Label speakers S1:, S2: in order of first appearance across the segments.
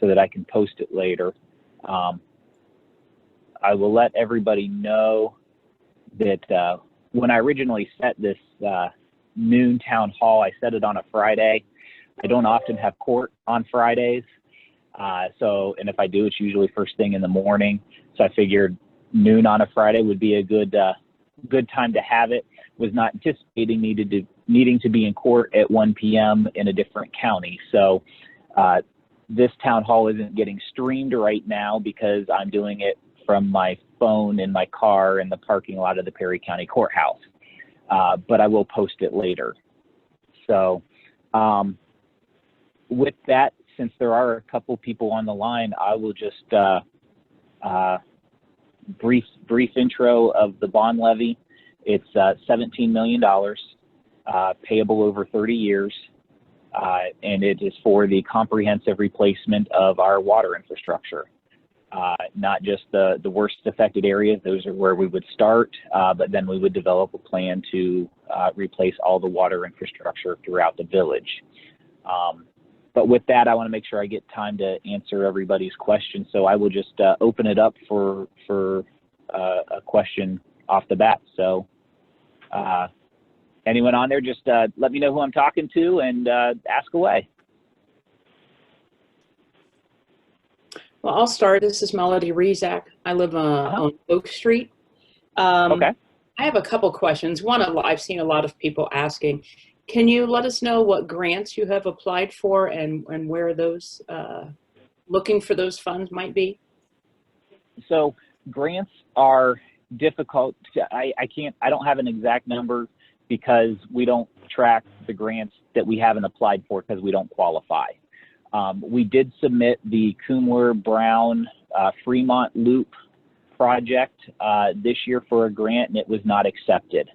S1: so that I can post it later. I will let everybody know that when I originally set this noon town hall, I set it on a Friday. I don't often have court on Fridays. And if I do, it's usually first thing in the morning. So I figured noon on a Friday would be a good time to have it. Was not anticipating needing to be in court at 1 p.m. in a different county. So this town hall isn't getting streamed right now because I'm doing it from my phone in my car in the parking lot of the Perry County Courthouse. But I will post it later. So with that, since there are a couple people on the line, I will just brief intro of the bond levy. It's $17 million, payable over 30 years, and it is for the comprehensive replacement of our water infrastructure. Not just the worst affected areas, those are where we would start, but then we would develop a plan to replace all the water infrastructure throughout the village. But with that, I want to make sure I get time to answer everybody's questions. So I will just open it up for a question off the bat. So anyone on there, just let me know who I'm talking to and ask away.
S2: Well, I'll start. This is Melody Rezak. I live on Oak Street.
S1: Okay.
S2: I have a couple questions. One, I've seen a lot of people asking, can you let us know what grants you have applied for and where those, looking for those funds might be? So
S1: grants are difficult. I don't have an exact number because we don't track the grants that we haven't applied for because we don't qualify. We did submit the Kumler-Brown Fremont Loop project this year for a grant, and it was not accepted.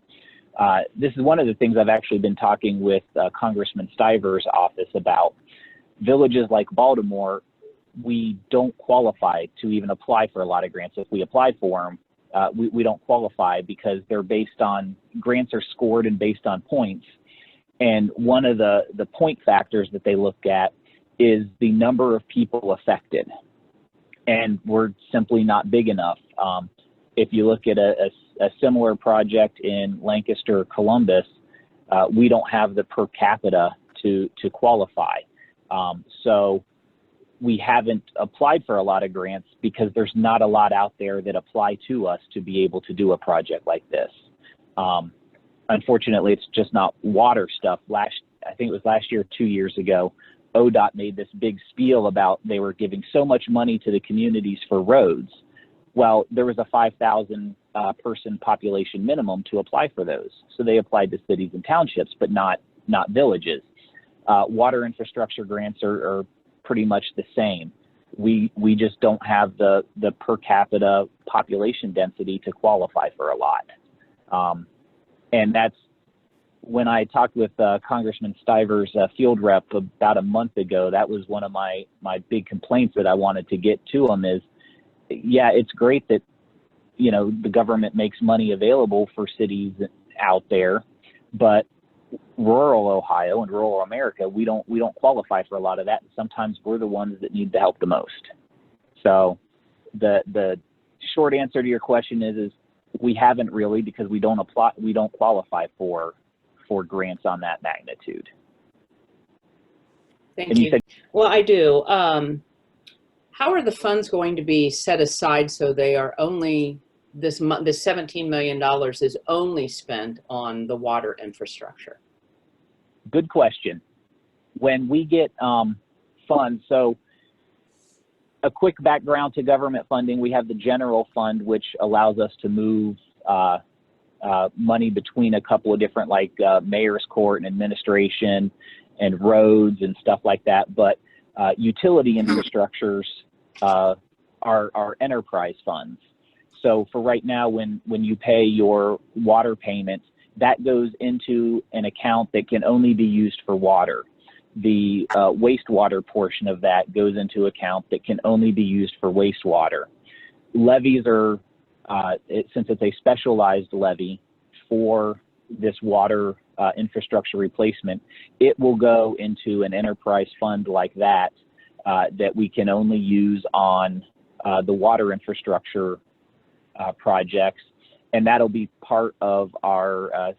S1: This is one of the things I've actually been talking with Congressman Stiver's office about. Villages like Baltimore, we don't qualify to even apply for a lot of grants. If we apply for them, we don't qualify because they're based on, grants are scored and based on points. And one of the point factors that they look at is the number of people affected. And we're simply not big enough. If you look at a similar project in Lancaster, Columbus, we don't have the per capita to qualify. So we haven't applied for a lot of grants because there's not a lot out there that apply to us to be able to do a project like this. Unfortunately, it's just not water stuff. I think it was last year, 2 years ago, ODOT made this big spiel about they were giving so much money to the communities for roads. Well, there was a 5,000 person population minimum to apply for those. So they applied to cities and townships, but not villages. Water infrastructure grants are pretty much the same. We just don't have the per capita population density to qualify for a lot. And that's when I talked with Congressman Stiver's field rep about a month ago. That was one of my big complaints that I wanted to get to him is, yeah, it's great that, you know, the government makes money available for cities out there, but rural Ohio and rural America, we don't qualify for a lot of that. And sometimes we're the ones that need the help the most. So the short answer to your question is we haven't really, because we don't qualify for grants on that magnitude.
S2: Thank you. Well, I do. How are the funds going to be set aside so they are only, this $17 million is only spent on the water infrastructure?
S1: Good question. When we get funds, so a quick background to government funding, we have the general fund, which allows us to move money between a couple of different, like mayor's court and administration and roads and stuff like that. But utility infrastructures are enterprise funds. So for right now, when you pay your water payments, that goes into an account that can only be used for water. The wastewater portion of that goes into account that can only be used for wastewater. Levies are, since it's a specialized levy for this water infrastructure replacement, it will go into an enterprise fund like that that we can only use on the water infrastructure projects, and that'll be part of our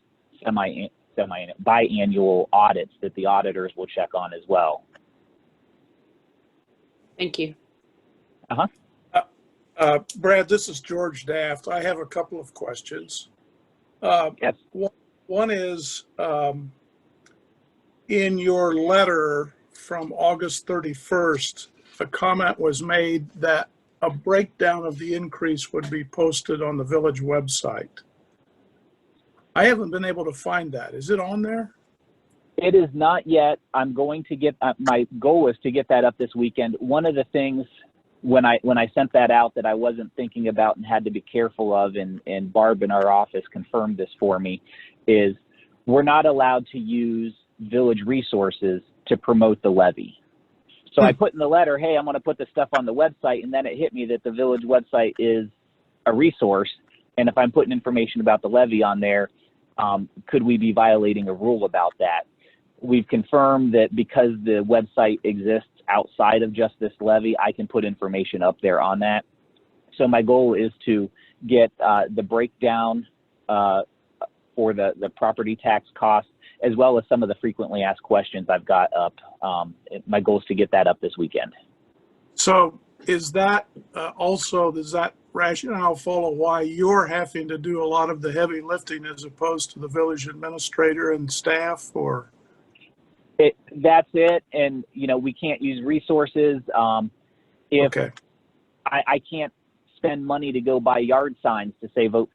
S1: biannual audits that the auditors will check on as well.
S2: Thank you.
S3: Brad, this is George Daft. I have a couple of questions.
S1: Yes.
S3: One is, in your letter from August 31st, a comment was made that a breakdown of the increase would be posted on the village website. I haven't been able to find that. Is it on there?
S1: It is not yet. I'm going to get, my goal is to get that up this weekend. One of the things when I sent that out that I wasn't thinking about and had to be careful of, and Barb in our office confirmed this for me, is we're not allowed to use village resources to promote the levy. So I put in the letter, hey, I'm going to put this stuff on the website, and then it hit me that the village website is a resource, and if I'm putting information about the levy on there, could we be violating a rule about that? We've confirmed that because the website exists outside of just this levy, I can put information up there on that. So my goal is to get the breakdown for the property tax costs, as well as some of the frequently asked questions I've got up. My goal is to get that up this weekend.
S3: So is that also, does that rationale follow why you're having to do a lot of the heavy lifting as opposed to the village administrator and staff, or?
S1: That's it. And, you know, we can't use resources. If
S3: okay.
S1: I can't spend money to go buy yard signs to say vote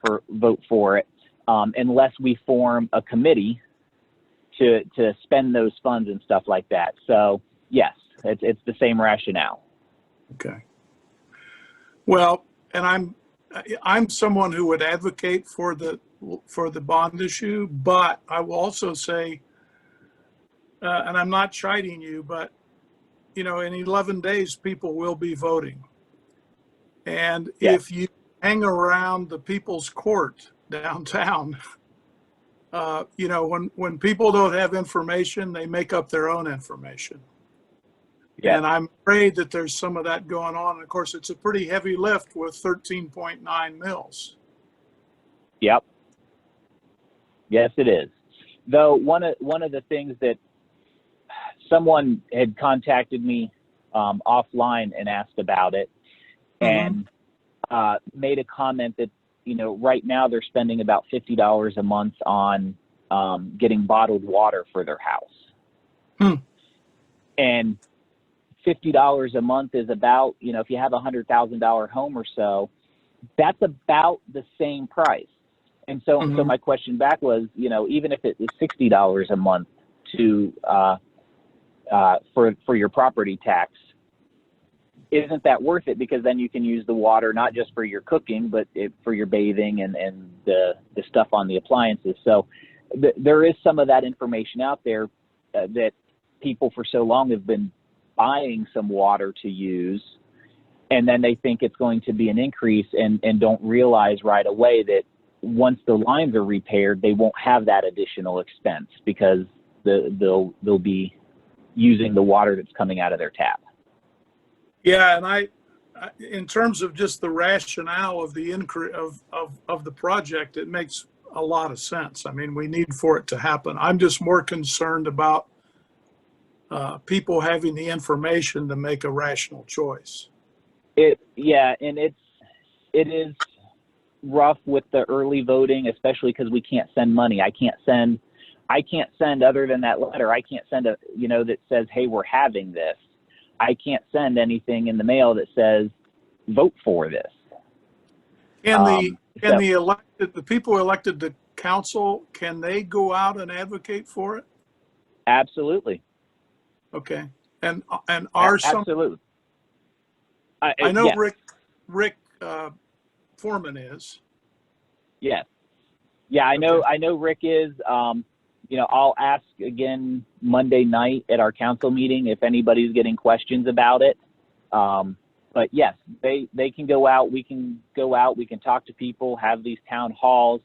S1: for it, unless we form a committee to spend those funds and stuff like that. So yes, it's the same rationale.
S3: Okay. Well, and I'm someone who would advocate for the bond issue, but I will also say, and I'm not chiding you, but you know, in 11 days, people will be voting. And
S1: yes.
S3: if you hang around the People's Court downtown, you know, when people don't have information, they make up their own information.
S1: Yes.
S3: And I'm afraid that there's some of that going on. And of course, it's a pretty heavy lift with 13.9 mils.
S1: Yep. Yes, it is. Though one of the things that someone had contacted me offline and asked about it, and made a comment that, you know, right now they're spending about $50 a month on getting bottled water for their house. And $50 a month is about, you know, if you have a $100,000 home or so, that's about the same price. And so, so my question back was, you know, even if it is $60 a month to for your property tax, isn't that worth it? Because then you can use the water not just for your cooking, but for your bathing and the stuff on the appliances. So there is some of that information out there that people for so long have been buying some water to use, and then they think it's going to be an increase and don't realize right away that once the lines are repaired, they won't have that additional expense because they'll be using the water that's coming out of their tap.
S3: Yeah, and I in terms of just the rationale of the increase of the project, it makes a lot of sense. I mean, we need for it to happen. I'm just more concerned about people having the information to make a rational choice.
S1: Yeah, and it is rough with the early voting, especially because we can't send money. I can't send other than that letter. I can't send a, you know, that says, hey, we're having this. I can't send anything in the mail that says vote for this.
S3: Can the people elected to council, can they go out and advocate for it?
S1: Absolutely.
S3: Okay. And are some,
S1: absolutely.
S3: I know
S1: yes.
S3: Rick Foreman is.
S1: Yes. Yeah, I know Rick is. You know, I'll ask again Monday night at our council meeting if anybody's getting questions about it. But yes, they can go out. We can go out. We can talk to people, have these town halls.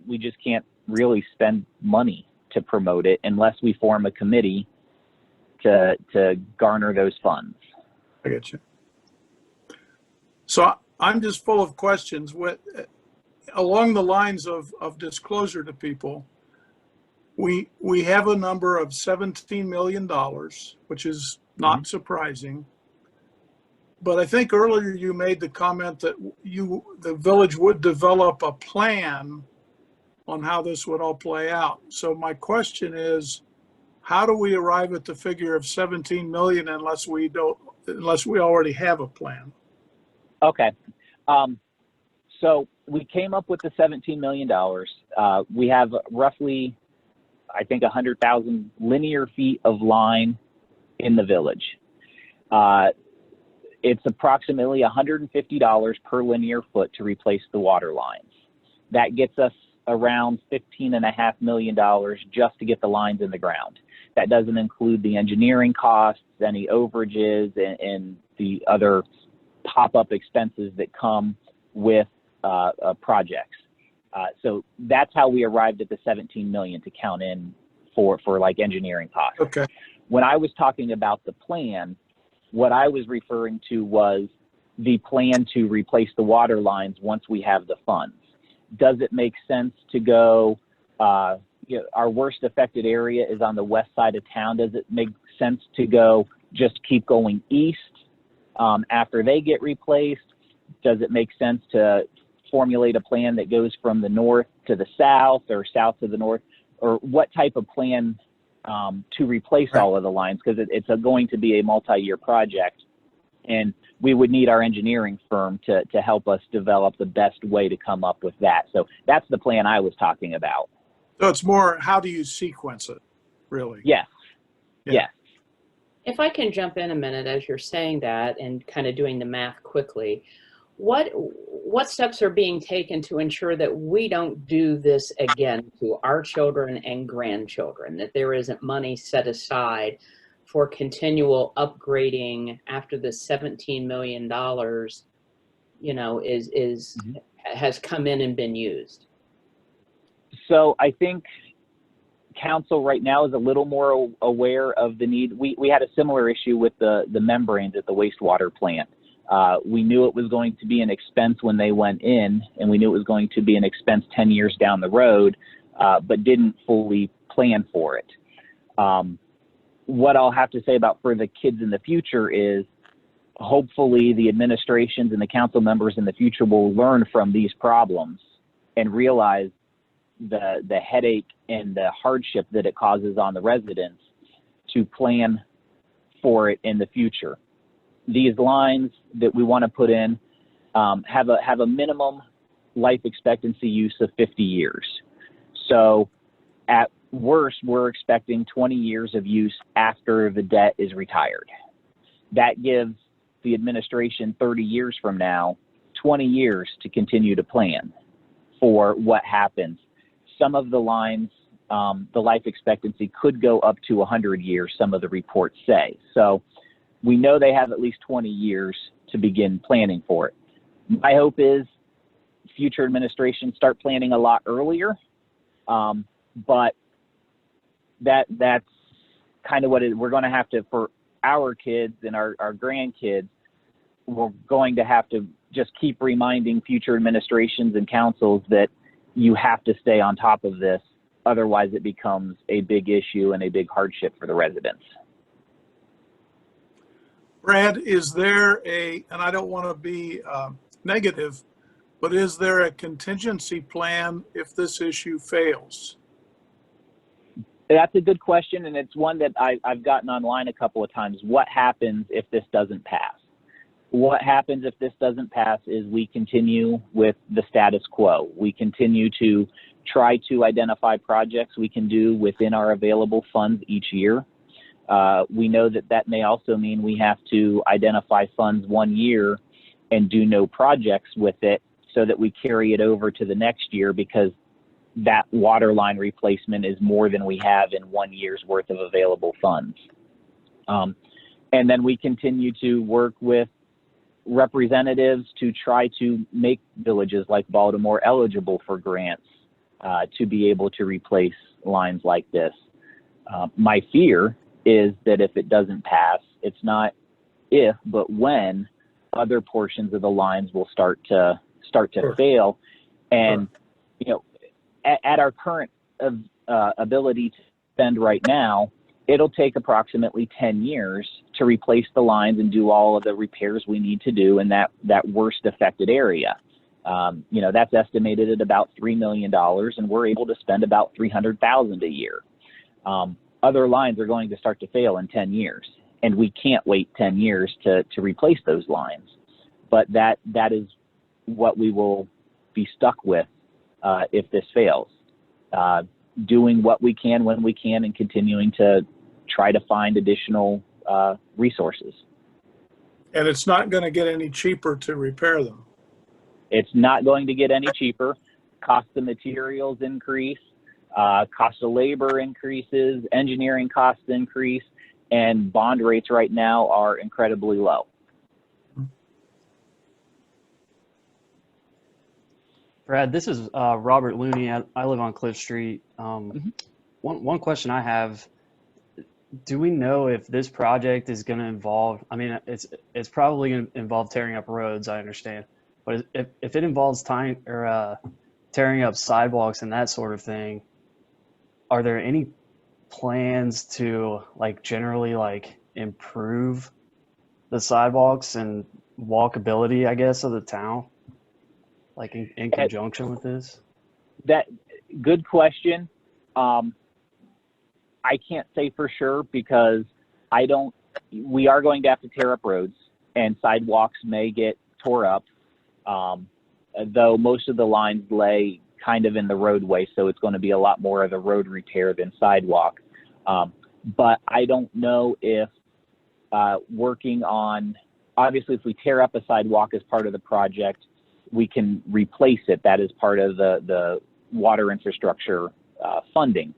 S1: We just can't really spend money to promote it unless we form a committee to garner those funds.
S3: I get you. So I'm just full of questions. Along the lines of disclosure to people, we have a number of $17 million, which is not surprising. But I think earlier you made the comment that the village would develop a plan on how this would all play out. So my question is, how do we arrive at the figure of 17 million unless we already have a plan?
S1: Okay. So we came up with the $17 million. We have roughly, I think, 100,000 linear feet of line in the village. It's approximately $150 per linear foot to replace the water lines. That gets us around $15.5 million just to get the lines in the ground. That doesn't include the engineering costs, any overages, and the other pop-up expenses that come with projects. So that's how we arrived at the 17 million to count in for like engineering costs.
S3: Okay.
S1: When I was talking about the plan, what I was referring to was the plan to replace the water lines once we have the funds. Does it make sense to go, our worst affected area is on the west side of town. Does it make sense to go just keep going east after they get replaced? Does it make sense to formulate a plan that goes from the north to the south or south to the north? Or what type of plan to replace all of the lines? Because it's going to be a multi-year project, and we would need our engineering firm to help us develop the best way to come up with that. So that's the plan I was talking about.
S3: So it's more, how do you sequence it, really?
S1: Yes.
S3: Yeah.
S1: Yes.
S2: If I can jump in a minute as you're saying that and kind of doing the math quickly, what steps are being taken to ensure that we don't do this again to our children and grandchildren, that there isn't money set aside for continual upgrading after the $17 million, has come in and been used?
S1: So I think council right now is a little more aware of the need. We had a similar issue with the membranes at the wastewater plant. We knew it was going to be an expense when they went in, and we knew it was going to be an expense 10 years down the road, but didn't fully plan for it. What I'll have to say about for the kids in the future is hopefully the administrations and the council members in the future will learn from these problems and realize the headache and the hardship that it causes on the residents to plan for it in the future. These lines that we want to put in have a minimum life expectancy use of 50 years. So at worst, we're expecting 20 years of use after the debt is retired. That gives the administration 30 years from now, 20 years to continue to plan for what happens. Some of the lines, the life expectancy could go up to 100 years, some of the reports say. So we know they have at least 20 years to begin planning for it. My hope is future administrations start planning a lot earlier, but that's kind of what we're going to have to, for our kids and our grandkids, we're going to have to just keep reminding future administrations and councils that you have to stay on top of this. Otherwise, it becomes a big issue and a big hardship for the residents.
S3: Brad, is there and I don't want to be negative, but is there a contingency plan if this issue fails?
S1: That's a good question, and it's one that I've gotten online a couple of times. What happens if this doesn't pass? What happens if this doesn't pass is we continue with the status quo. We continue to try to identify projects we can do within our available funds each year. We know that may also mean we have to identify funds one year and do no projects with it so that we carry it over to the next year, because that water line replacement is more than we have in 1 year's worth of available funds. And then we continue to work with representatives to try to make villages like Baltimore eligible for grants to be able to replace lines like this. My fear is that if it doesn't pass, it's not if, but when other portions of the lines will start to
S3: Sure.
S1: fail. And, you know, at our current ability to spend right now, it'll take approximately 10 years to replace the lines and do all of the repairs we need to do in that worst affected area. You know, that's estimated at about $3 million, and we're able to spend about $300,000 a year. Other lines are going to start to fail in 10 years, and we can't wait 10 years to replace those lines. But that is what we will be stuck with if this fails. Doing what we can when we can and continuing to try to find additional resources.
S3: And it's not going to get any cheaper to repair them.
S1: It's not going to get any cheaper. Cost of materials increase, cost of labor increases, engineering costs increase, and bond rates right now are incredibly low.
S4: Brad, this is Robert Looney. I live on Cliff Street. One question I have, do we know if this project is going to involve, I mean, it's probably going to involve tearing up roads, I understand. But if it involves tearing up sidewalks and that sort of thing, are there any plans to generally improve the sidewalks and walkability, I guess, of the town? In conjunction with this?
S1: That good question. I can't say for sure because we are going to have to tear up roads and sidewalks may get tore up. Though most of the lines lay kind of in the roadway, so it's going to be a lot more of the road repair than sidewalk. But I don't know if working on, obviously if we tear up a sidewalk as part of the project, we can replace it. That is part of the water infrastructure funding.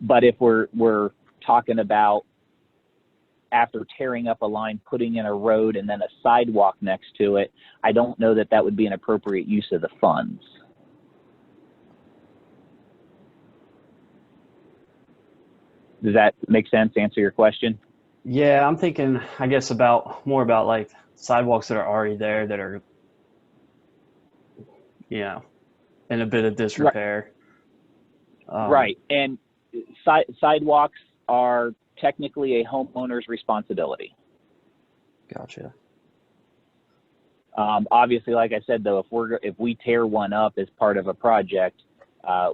S1: But if we're talking about after tearing up a line, putting in a road and then a sidewalk next to it, I don't know that that would be an appropriate use of the funds. Does that make sense? Answer your question?
S4: Yeah, I'm thinking, I guess, more about sidewalks that are already there that are, in a bit of disrepair.
S1: Right. And sidewalks are technically a homeowner's responsibility.
S4: Gotcha.
S1: Obviously, like I said, though, if we tear one up as part of a project,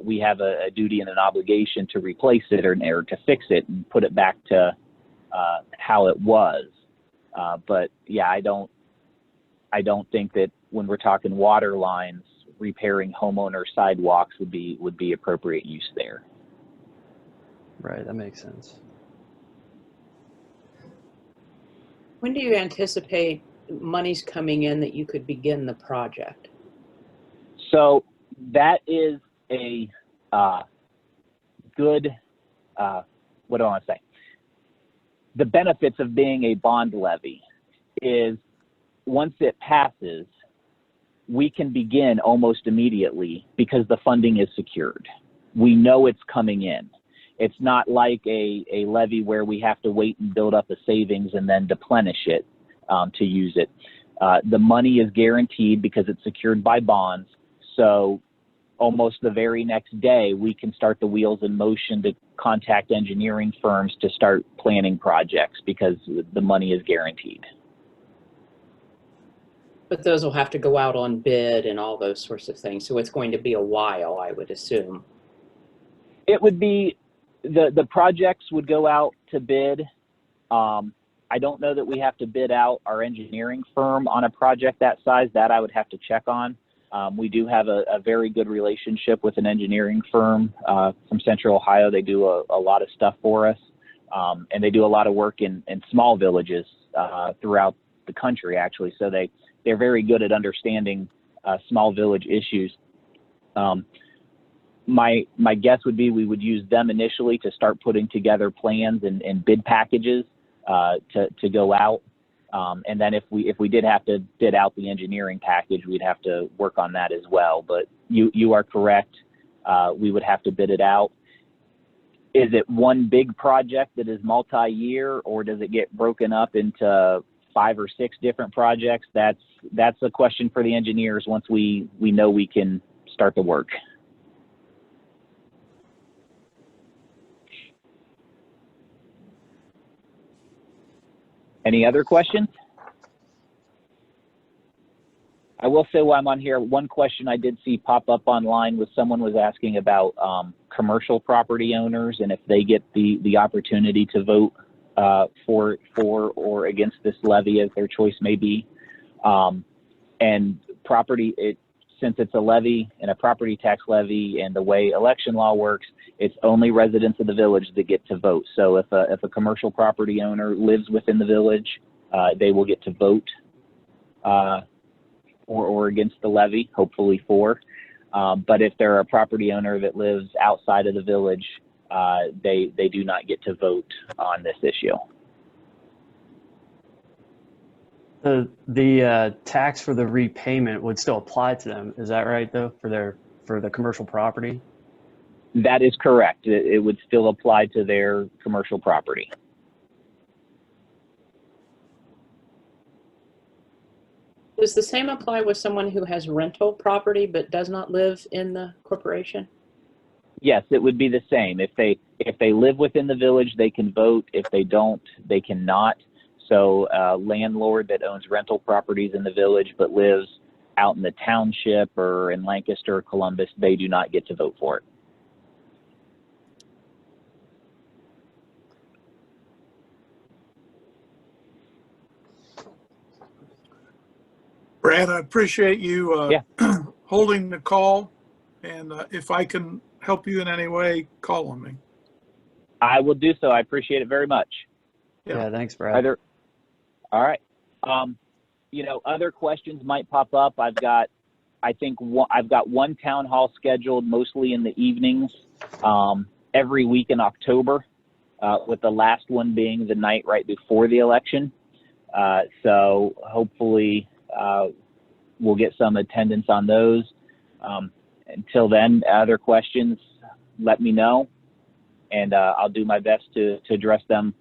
S1: we have a duty and an obligation to replace it or to fix it and put it back to how it was. But yeah, I don't think that when we're talking water lines, repairing homeowner sidewalks would be appropriate use there.
S4: Right, that makes sense.
S2: When do you anticipate monies coming in that you could begin the project?
S1: So that is a good, what do I want to say? The benefits of being a bond levy is once it passes, we can begin almost immediately because the funding is secured. We know it's coming in. It's not like a levy where we have to wait and build up a savings and then deplenish it to use it. The money is guaranteed because it's secured by bonds. So almost the very next day, we can start the wheels in motion to contact engineering firms to start planning projects because the money is guaranteed.
S2: But those will have to go out on bid and all those sorts of things. So it's going to be a while, I would assume.
S1: It would be, the projects would go out to bid. I don't know that we have to bid out our engineering firm on a project that size. That I would have to check on. We do have a very good relationship with an engineering firm from Central Ohio. They do a lot of stuff for us, and they do a lot of work in small villages throughout the country, actually. So they're very good at understanding small village issues. My guess would be we would use them initially to start putting together plans and bid packages to go out. And then if we did have to bid out the engineering package, we'd have to work on that as well. But you are correct. We would have to bid it out. is it one big project that is multi-year, or does it get broken up into 5 or 6 different projects? That's a question for the engineers once we know we can start the work. Any other questions? I will say while I'm on here, one question I did see pop up online was someone was asking about commercial property owners and if they get the opportunity to vote for or against this levy, as their choice may be. And since it's a levy and a property tax levy, and the way election law works, it's only residents of the village that get to vote. So if a commercial property owner lives within the village, they will get to vote or against the levy, hopefully for. But if they're a property owner that lives outside of the village, they do not get to vote on this issue.
S4: The tax for the repayment would still apply to them. Is that right, though, for the commercial property?
S1: That is correct. It would still apply to their commercial property.
S2: Does the same apply with someone who has rental property but does not live in the corporation?
S1: Yes, it would be the same. If they live within the village, they can vote. If they don't, they cannot. So a landlord that owns rental properties in the village but lives out in the township or in Lancaster or Columbus, they do not get to vote for it.
S3: Brad, I appreciate you holding the call, and if I can help you in any way, call on me.
S1: I will do so. I appreciate it very much.
S4: Yeah, thanks, Brad.
S1: All right. Other questions might pop up. I've got one town hall scheduled, mostly in the evenings, every week in October, with the last one being the night right before the election. So hopefully we'll get some attendance on those. Until then, other questions, let me know, and I'll do my best to address them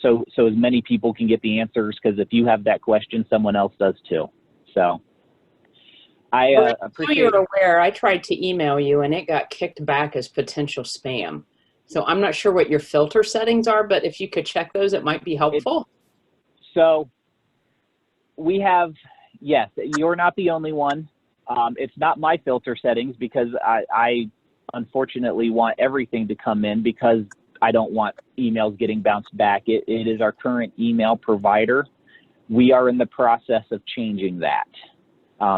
S1: so as many people can get the answers, because if you have that question, someone else does too. So I appreciate
S2: you're aware, I tried to email you and it got kicked back as potential spam. So I'm not sure what your filter settings are, but if you could check those, it might be helpful.
S1: So we have, yes, you're not the only one. It's not my filter settings, because I unfortunately want everything to come in, because I don't want emails getting bounced back. It is our current email provider. We are in the process of changing that,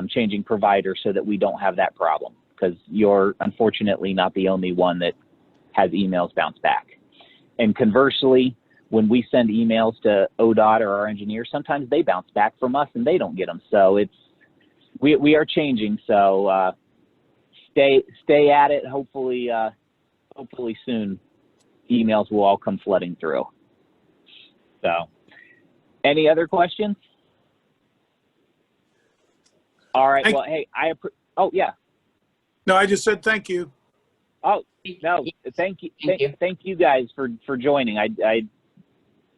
S1: changing provider so that we don't have that problem, because you're unfortunately not the only one that has emails bounce back. And conversely, when we send emails to ODOT or our engineers, sometimes they bounce back from us and they don't get them. So we are changing. So stay at it. Hopefully soon emails will all come flooding through. So any other questions? All right. Well, hey, oh yeah.
S3: No, I just said thank you.
S1: Oh no, thank you. Thank you guys for joining.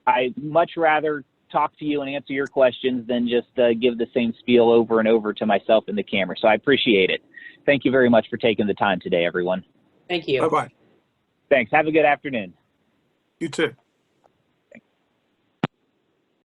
S1: I much rather talk to you and answer your questions than just give the same spiel over and over to myself and the camera. So I appreciate it. Thank you very much for taking the time today, everyone.
S2: Thank you.
S3: Bye-bye.
S1: Thanks. Have a good afternoon.
S3: You too.